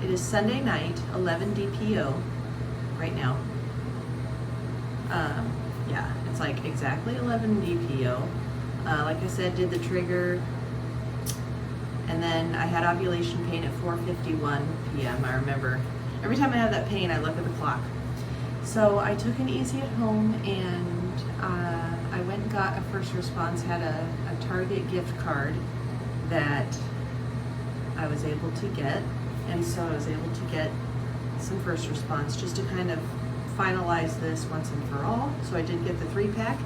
It is Sunday night, 11 DPO right now. Yeah, it's like exactly 11 DPO. Like I said, did the trigger, and then I had ovulation pain at 4:51 p.m. I remember every time I have that pain, I look at the clock. So I took an easy at home, and I went and got a first response, had a Target gift card that I was able to get, and so I was able to get some first response just to kind of finalize this once and for all. So I did get the 3-pack,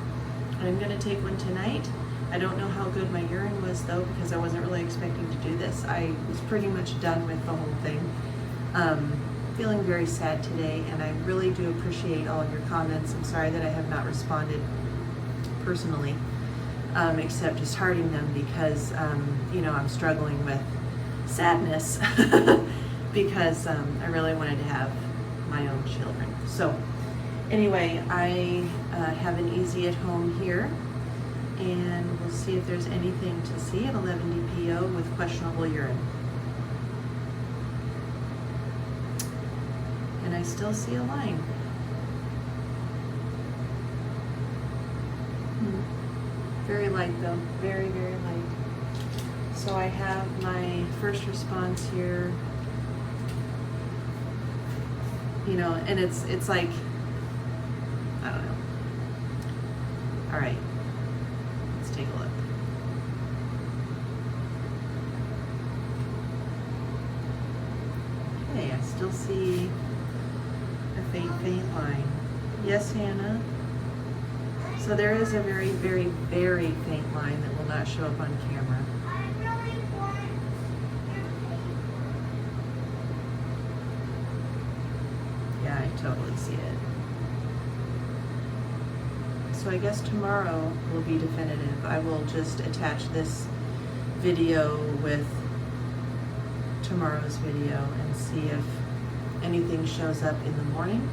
and I'm going to take one tonight. I don't know how good my urine was though, because I wasn't really expecting to do this. I was pretty much done with the whole thing. Feeling very sad today, and I really do appreciate all of your comments. I'm sorry that I have not responded personally, except just hearting them because, you know, I'm struggling with sadness because I really wanted to have my own children. So anyway, I have an easy at home here, and we'll see if there's anything to see at 11 DPO with questionable urine. And I still see a line. Very light though, very, very light. So I have my first response here, you know, and it's like, I don't know. All right, let's take a look. Okay, I still see a faint line. Yes, Hannah. So there is a very, very, very faint line that will not show up on camera. Yeah, I totally see it. So I guess tomorrow will be definitive. I will just attach this video with tomorrow's video and see if anything shows up in the morning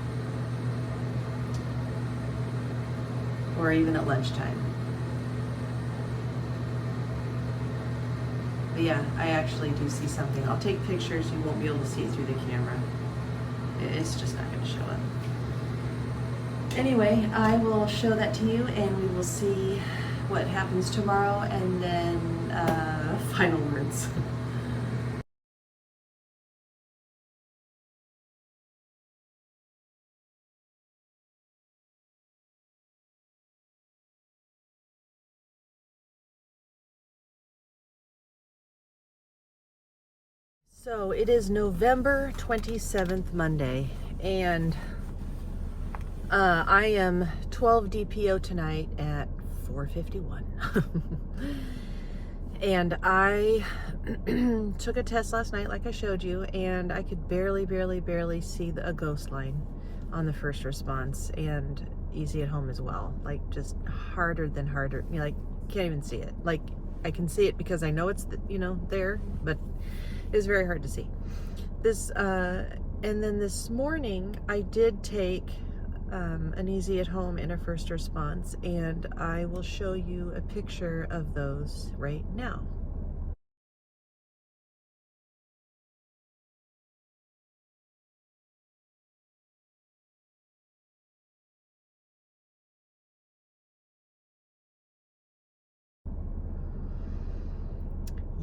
or even at lunchtime. But yeah, I actually do see something. I'll take pictures. You won't be able to see it through the camera. It's just not going to show up. Anyway, I will show that to you, and we will see what happens tomorrow, and then final words. So it is November 27th, Monday, and I am 12 DPO tonight at 4:51. And I took a test last night, like I showed you, and I could barely see a ghost line on the first response, and easy at home as well. Like, just harder than harder. You know, like, can't even see it. Like, I can see it because I know it's, you know, there, but it's very hard to see. This, and then this morning I did take an easy at home and a first response, and I will show you a picture of those right now.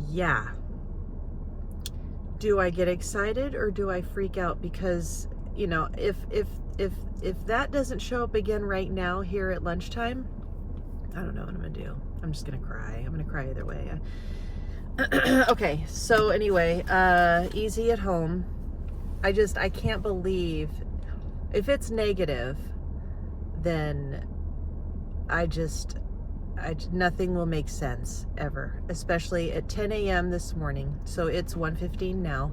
Yeah. Do I get excited or do I freak out? Because, you know, if that doesn't show up again right now here at lunchtime, I don't know what I'm gonna do. I'm just gonna cry. I'm gonna cry either way. Okay, so anyway, easy at home. I can't believe, if it's negative, then nothing will make sense ever, especially at 10 a.m. this morning. So it's 1:15 now,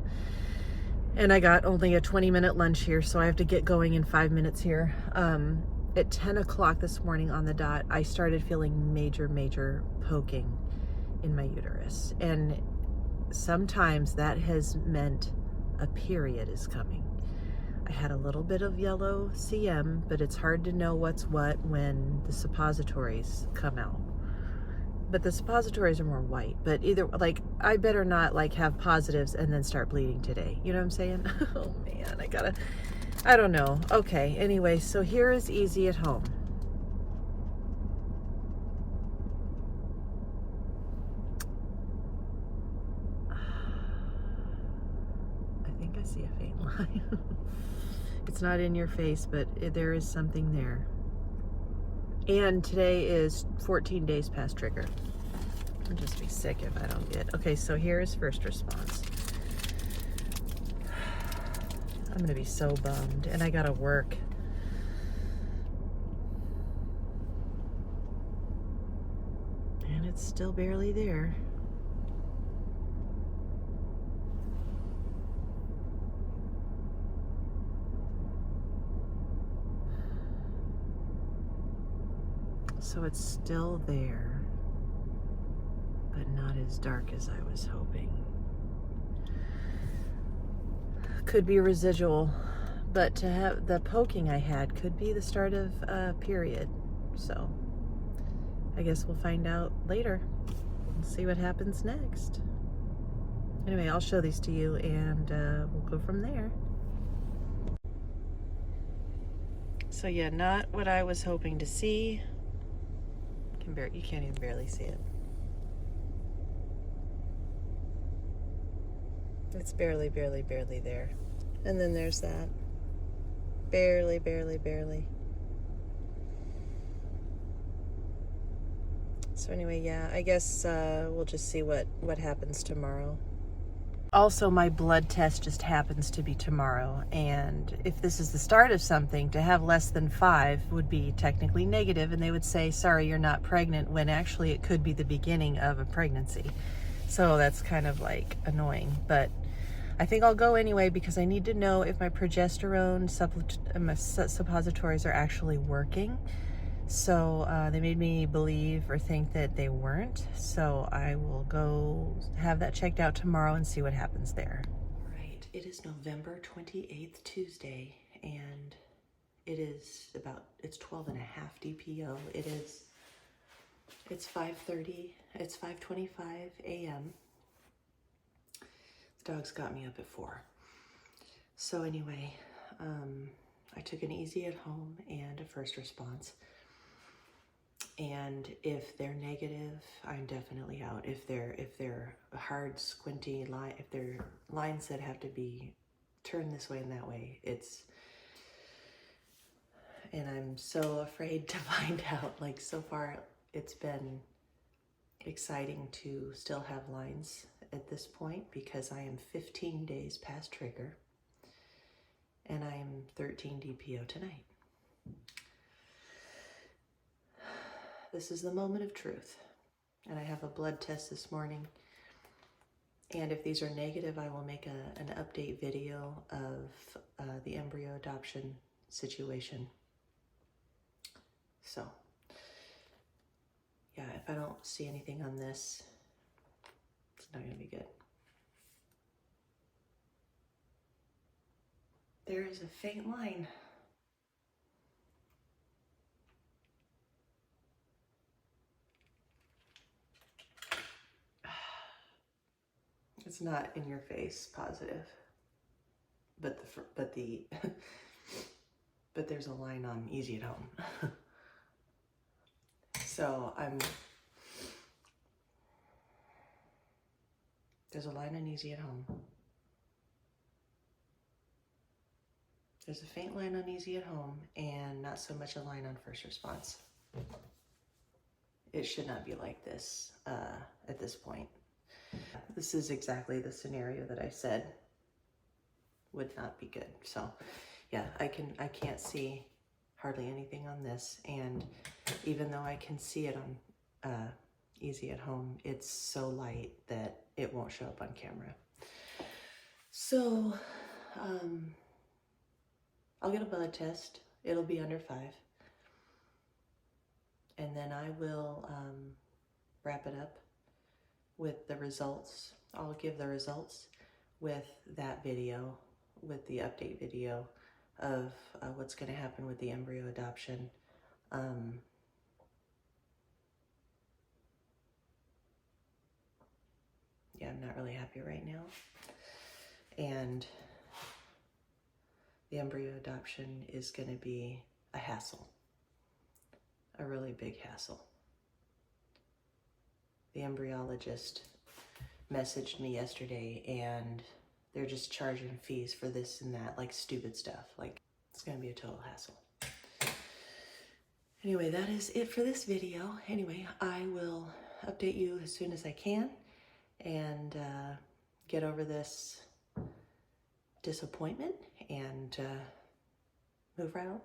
and I got only a 20-minute lunch here, so I have to get going in 5 minutes here. At 10 o'clock this morning on the dot, I started feeling major poking in my uterus, and sometimes that has meant a period is coming. I had a little bit of yellow CM, but it's hard to know what's what when the suppositories come out. but the suppositories are more white. But either, like, I better not, like, have positives and then start bleeding today. You know what I'm saying? Oh, man, I don't know. Okay, anyway, so here is Easy at Home. I think I see a faint line. It's not in your face, but there is something there. And today is 14 days past trigger. I'll just be sick if I don't get. Okay, so here is first response. I'm gonna be so bummed, and I gotta work. And it's still barely there. So it's still there, but not as dark as I was hoping. Could be residual, but to have the poking I had could be the start of a period. So I guess we'll find out later and see what happens next. Anyway, I'll show these to you and we'll go from there. So yeah, not what I was hoping to see. You can't even barely see it. It's barely there. And then there's that. Barely. So anyway, yeah, I guess we'll just see what happens tomorrow. Also, my blood test just happens to be tomorrow, and if this is the start of something, to have less than 5 would be technically negative, and they would say, sorry, you're not pregnant, when actually it could be the beginning of a pregnancy. So that's kind of like annoying, but I think I'll go anyway because I need to know if my progesterone suppositories are actually working. So they made me believe or think that they weren't. So I will go have that checked out tomorrow and see what happens there. Right, it is November 28th, Tuesday, and it's 12 and a half DPO. It's 5:30, it's 5:25 a.m. The dogs got me up at 4. So anyway, I took an Easy at Home and a first response. And if they're negative, I'm definitely out. If they're a hard, squinty line, if they're lines that have to be turned this way and that way, and I'm so afraid to find out. Like, so far, it's been exciting to still have lines at this point because I am 15 days past trigger and I am 13 DPO tonight. This is the moment of truth. And I have a blood test this morning. And if these are negative, I will make an update video of the embryo adoption situation. So, yeah, if I don't see anything on this, it's not gonna be good. There is a faint line. It's not in your face positive, but but there's a line on Easy at Home. So there's a line on Easy at Home. There's a faint line on Easy at Home and not so much a line on first response. It should not be like this at this point. This is exactly the scenario that I said would not be good. So yeah, I can't see hardly anything on this. And even though I can see it on Easy at Home, it's so light that it won't show up on camera. So I'll get a blood test. It'll be under 5. And then I will wrap it up with the results. I'll give the results with that video, with the update video of what's going to happen with the embryo adoption. yeah, I'm not really happy right now. And the embryo adoption is going to be a hassle, a really big hassle. The embryologist messaged me yesterday and they're just charging fees for this and that, like stupid stuff. Like, it's going to be a total hassle. Anyway, that is it for this video. Anyway, I will update you as soon as I can and get over this disappointment and move right on.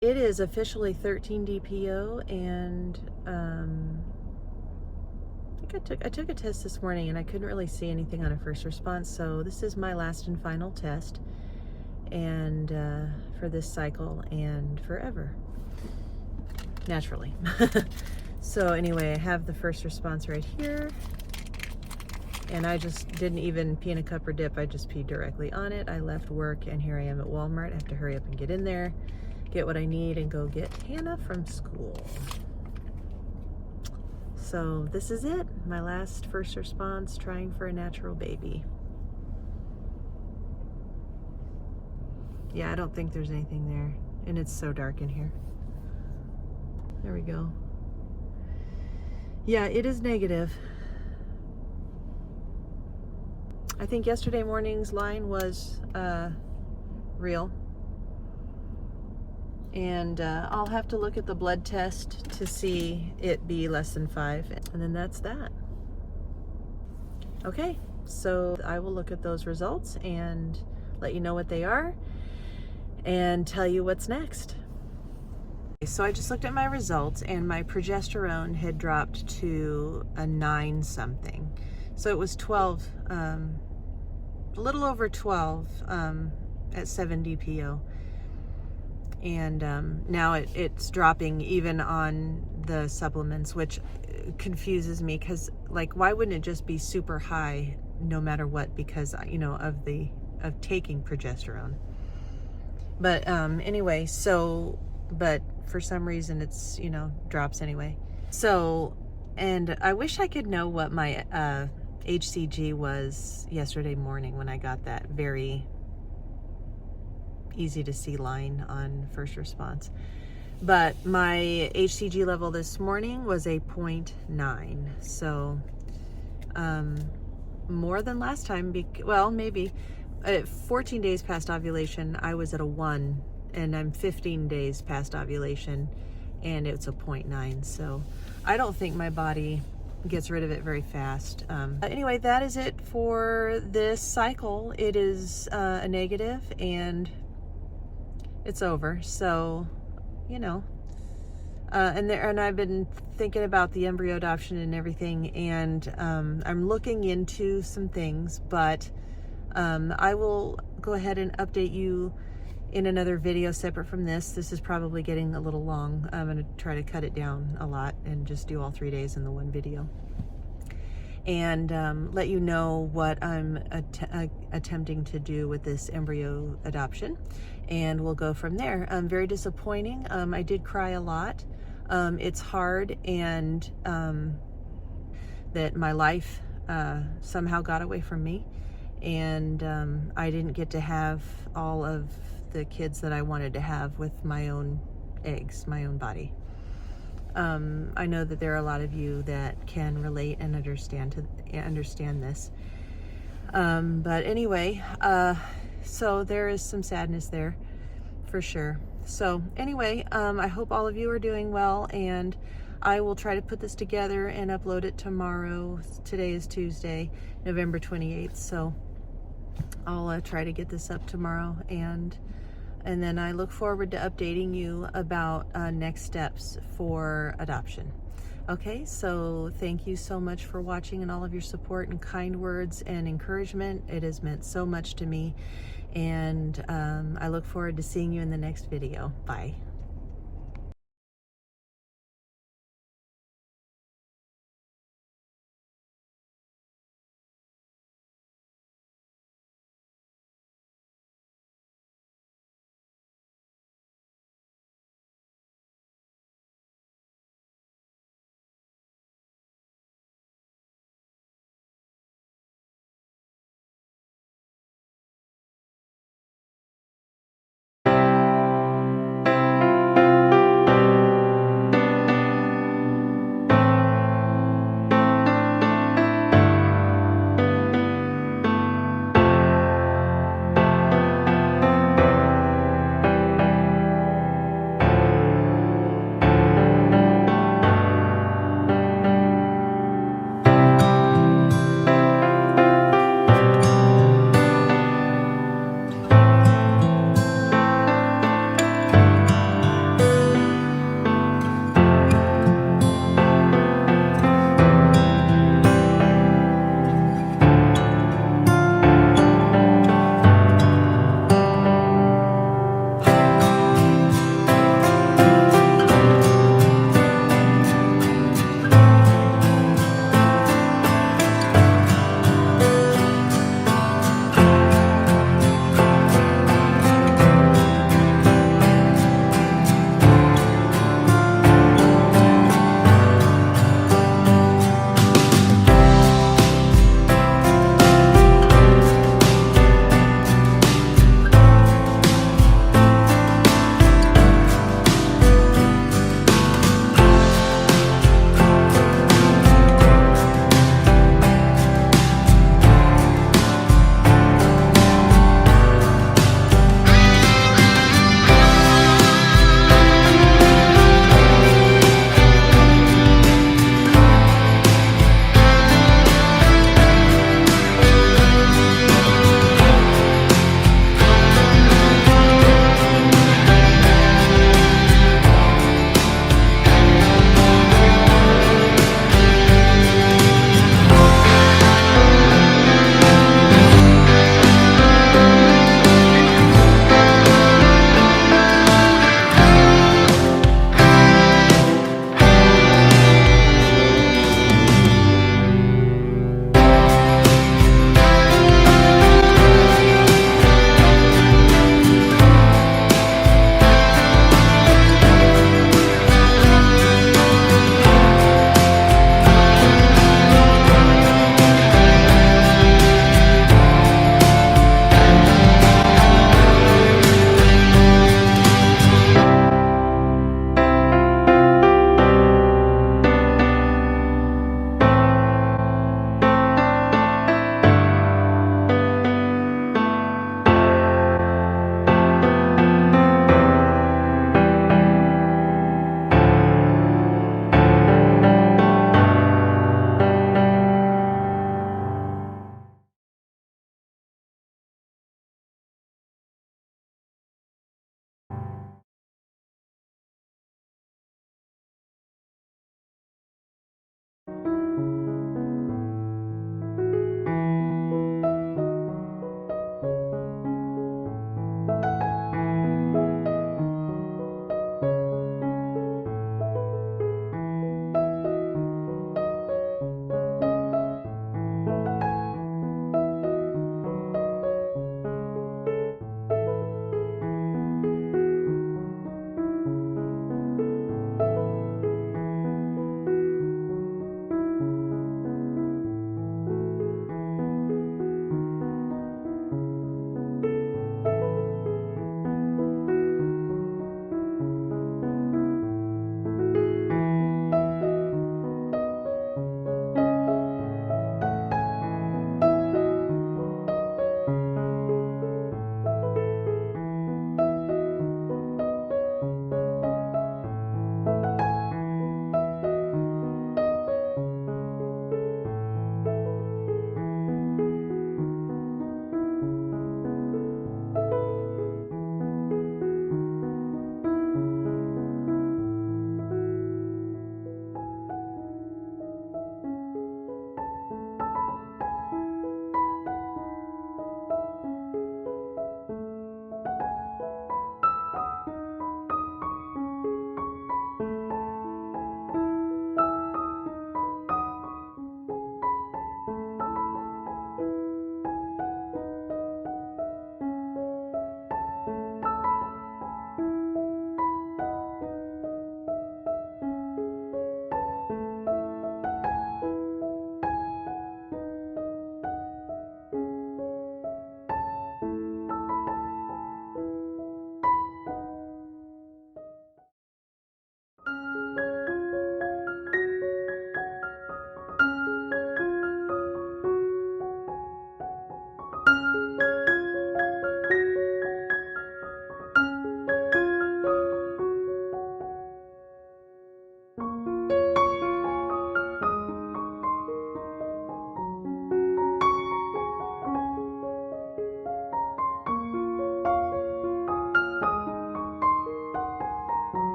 It is officially 13 DPO, and I took a test this morning and I couldn't really see anything on a first response, so this is my last and final test, and for this cycle and forever, naturally. So anyway, I have the first response right here, and I just didn't even pee in a cup or dip. I just peed directly on it. I left work and here I am at Walmart. I have to hurry up and get in there, get what I need, and go get Hannah from school. So this is it, my last first response, trying for a natural baby. Yeah, I don't think there's anything there, and it's so dark in here. There we go. Yeah, it is negative. I think yesterday morning's line was real. And I'll have to look at the blood test to see it be less than 5, and then that's that. Okay, so I will look at those results and let you know what they are and tell you what's next. So I just looked at my results, and my progesterone had dropped to a 9 something. So it was 12, a little over 12 at 7 DPO. And now it's dropping even on the supplements, which confuses me, because like, why wouldn't it just be super high no matter what, because you know of taking progesterone. But anyway, so but for some reason it's, you know, drops anyway. So, and I wish I could know what my HCG was yesterday morning when I got that very easy to see line on first response. But my HCG level this morning was a 0.9. So more than last time. Well, maybe 14 days past ovulation, I was at a 1, and I'm 15 days past ovulation, and it's a 0.9. So I don't think my body gets rid of it very fast. Anyway, that is it for this cycle. It is a negative, and it's over. So, you know, and I've been thinking about the embryo adoption and everything, and I'm looking into some things, but I will go ahead and update you in another video separate from this. This is probably getting a little long. I'm going to try to cut it down a lot and just do all 3 days in the one video, and let you know what I'm attempting to do with this embryo adoption, and we'll go from there. Very disappointing. I did cry a lot. It's hard, and that my life somehow got away from me, and I didn't get to have all of the kids that I wanted to have with my own eggs, my own body. I know that there are a lot of you that can relate and understand this. But anyway, so there is some sadness there for sure. So anyway, I hope all of you are doing well, and I will try to put this together and upload it tomorrow. Today is Tuesday, November 28th. So I'll try to get this up tomorrow, and then I look forward to updating you about next steps for adoption. Okay, so thank you so much for watching and all of your support and kind words and encouragement. It has meant so much to me, and I look forward to seeing you in the next video. Bye.